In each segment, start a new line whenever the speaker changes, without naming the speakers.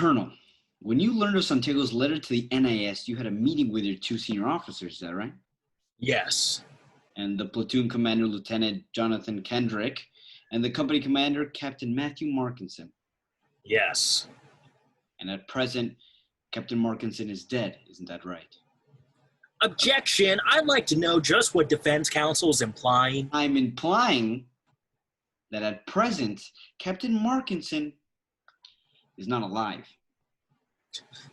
Colonel, when you learned of Santiago's letter to the NIS, you had a meeting with your two senior officers, is that right?
Yes.
And the platoon commander, Lieutenant Jonathan Kendrick, and the company commander, Captain Matthew Markinson.
Yes.
And at present, Captain Markinson is dead, isn't that right?
Objection! I'd like to know just what defense counsel is implying.
I'm implying that at present, Captain Markinson is not alive.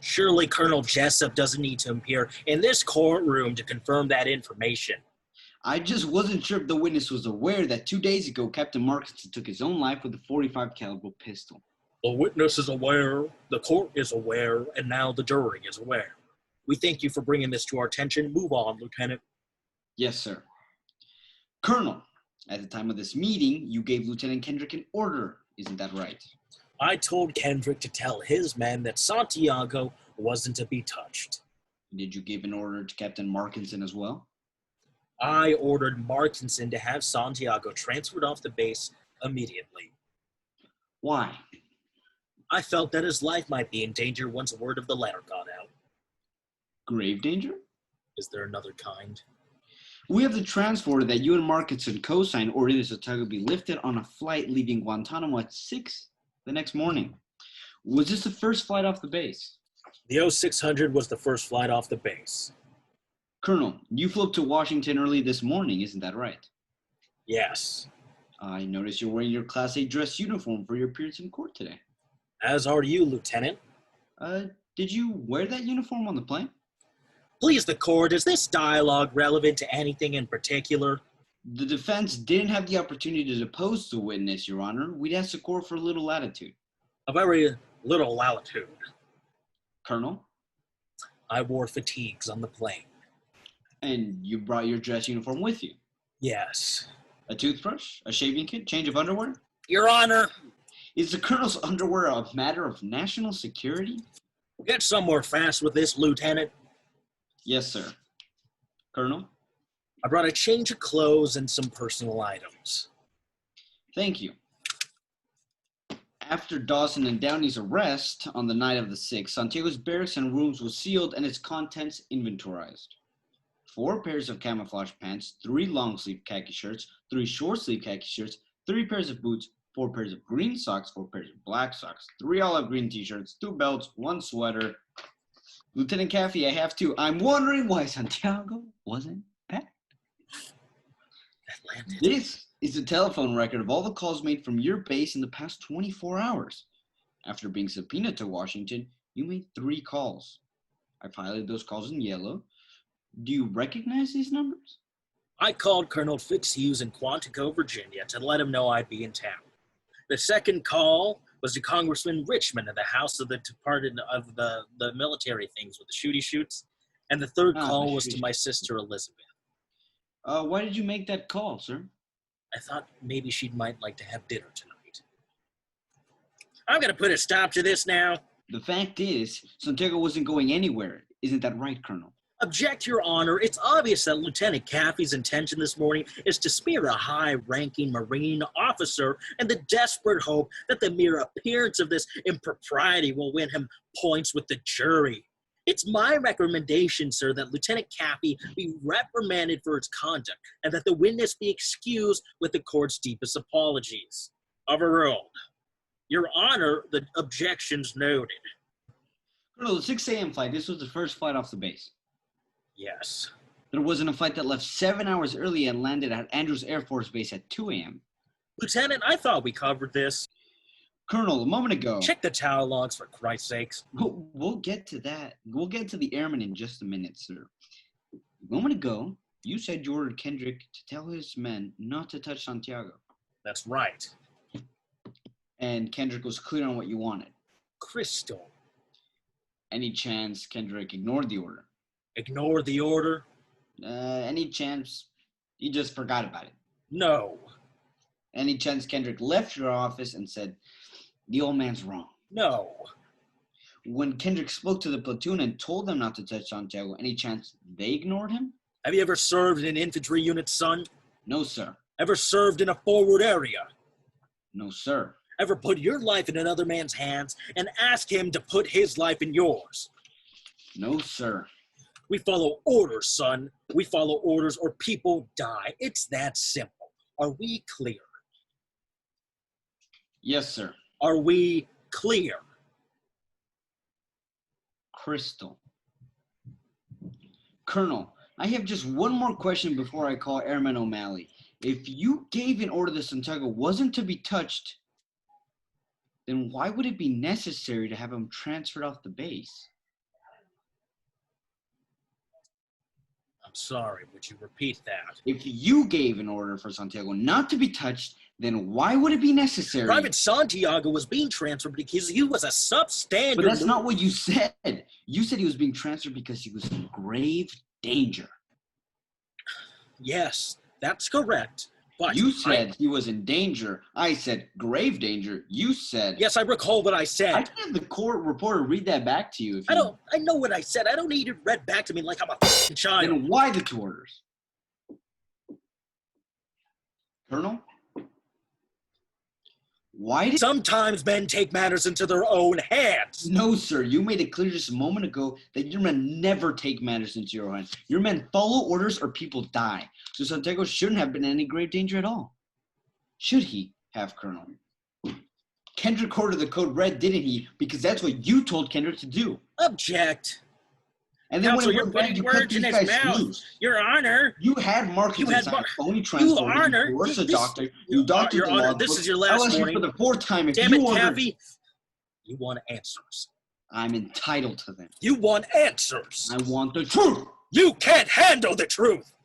Surely Colonel Jessup doesn't need to appear in this courtroom to confirm that information.
I just wasn't sure if the witness was aware that 2 days ago, Captain Markinson took his own life with a .45 caliber pistol.
The witness is aware, the court is aware, and now the jury is aware. We thank you for bringing this to our attention. Move on, Lieutenant.
Yes, sir. Colonel, at the time of this meeting, you gave Lieutenant Kendrick an order, isn't that right?
I told Kendrick to tell his men that Santiago wasn't to be touched.
Did you give an order to Captain Markinson as well?
I ordered Markinson to have Santiago transferred off the base immediately.
Why?
I felt that his life might be in danger once word of the letter got out.
Grave danger?
Is there another kind?
We have the transporter that you and Markinson co-signed ordered that Santiago be lifted on a flight leaving Guantanamo at 6 the next morning. Was this the first flight off the base?
The 0600 was the first flight off the base.
Colonel, you flew up to Washington early this morning, isn't that right?
Yes.
I noticed you're wearing your Class A dress uniform for your appearance in court today.
As are you, Lieutenant.
Did you wear that uniform on the plane?
Please, the court, is this dialogue relevant to anything in particular?
The defense didn't have the opportunity to depose the witness, Your Honor. We'd ask the court for a little latitude.
A very little latitude.
Colonel?
I wore fatigues on the plane.
And you brought your dress uniform with you?
Yes.
A toothbrush? A shaving kit? Change of underwear?
Your Honor.
Is the Colonel's underwear a matter of national security?
Get somewhere fast with this, Lieutenant.
Yes, sir. Colonel?
I brought a change of clothes and some personal items.
Thank you. After Dawson and Downey's arrest on the night of the 6th, Santiago's barracks and rooms were sealed and its contents inventorized. 4 pairs of camouflage pants, 3 long-sleeve khaki shirts, 3 short-sleeve khaki shirts, 3 pairs of boots, 4 pairs of green socks, 4 pairs of black socks, 3 olive green t-shirts, 2 belts, 1 sweater. Lieutenant Caffey, I have to. I'm wondering why Santiago wasn't packed. This is the telephone record of all the calls made from your base in the past 24 hours. After being subpoenaed to Washington, you made 3 calls. I've highlighted those calls in yellow. Do you recognize these numbers?
I called Colonel Fitzhughes in Quantico, Virginia, to let him know I'd be in town. The second call was to Congressman Richmond at the House of the Department of the military things with the shooty shoots. And the third call was to my sister Elizabeth.
Why did you make that call, sir?
I thought maybe she might like to have dinner tonight. I'm going to put a stop to this now.
The fact is, Santiago wasn't going anywhere. Isn't that right, Colonel?
Object, Your Honor. It's obvious that Lieutenant Caffey's intention this morning is to smear a high-ranking Marine officer in the desperate hope that the mere appearance of this impropriety will win him points with the jury. It's my recommendation, sir, that Lieutenant Caffey be reprimanded for its conduct and that the witness be excused with the court's deepest apologies. Overruled. Your Honor, the objection's noted.
Colonel, the 6 a.m. flight, this was the first flight off the base.
Yes.
There wasn't a flight that left 7 hours early and landed at Andrews Air Force Base at 2 a.m.
Lieutenant, I thought we covered this.
Colonel, a moment ago.
Check the tower logs, for Christ's sakes.
We'll get to that. We'll get to the airman in just a minute, sir. A moment ago, you said you ordered Kendrick to tell his men not to touch Santiago.
That's right.
And Kendrick was clear on what you wanted.
Crystal.
Any chance Kendrick ignored the order?
Ignore the order?
Any chance he just forgot about it?
No.
Any chance Kendrick left your office and said, the old man's wrong?
No.
When Kendrick spoke to the platoon and told them not to touch Santiago, any chance they ignored him?
Have you ever served in an infantry unit, son?
No, sir.
Ever served in a forward area?
No, sir.
ever put your life in another man's hands and ask him to put his life in yours?
No, sir.
We follow orders, son. We follow orders or people die. It's that simple. Are we clear?
Yes, sir.
Are we clear?
Crystal. Colonel, I have just one more question before I call Airman O'Malley. If you gave an order that Santiago wasn't to be touched, then why would it be necessary to have him transferred off the base?
I'm sorry, would you repeat that?
If you gave an order for Santiago not to be touched, then why would it be necessary?
Private Santiago was being transferred because he was a substandard.
But that's not what you said. You said he was being transferred because he was in grave danger.
Yes, that's correct. But
you said he was in danger. I said grave danger. You said...
Yes, I recall what I said.
I can have the court reporter read that back to you.
I know what I said. I don't need it read back to me like I'm a f***ing child.
Then why the two orders? Colonel? Why did...
Sometimes men take matters into their own hands.
No, sir. You made it clear just a moment ago that your men never take matters into your own hands. Your men follow orders or people die. So Santiago shouldn't have been in any grave danger at all. Should he have, Colonel? Kendrick ordered the code red, didn't he? Because that's what you told Kendrick to do.
Object.
And then
Counsel,
when
you're putting words in his mouth.
loose.
Your Honor.
You had Marcus inside phony transport.
Your Honor.
You coerced a doctor.
Your
doctored the
Honor,
log
this
book.
is your last
I'll ask
warning.
you for the fourth time if
Damn
you
it,
ordered...
Cappy. You want answers.
I'm entitled to them.
You want answers.
I want the truth.
You can't handle the truth.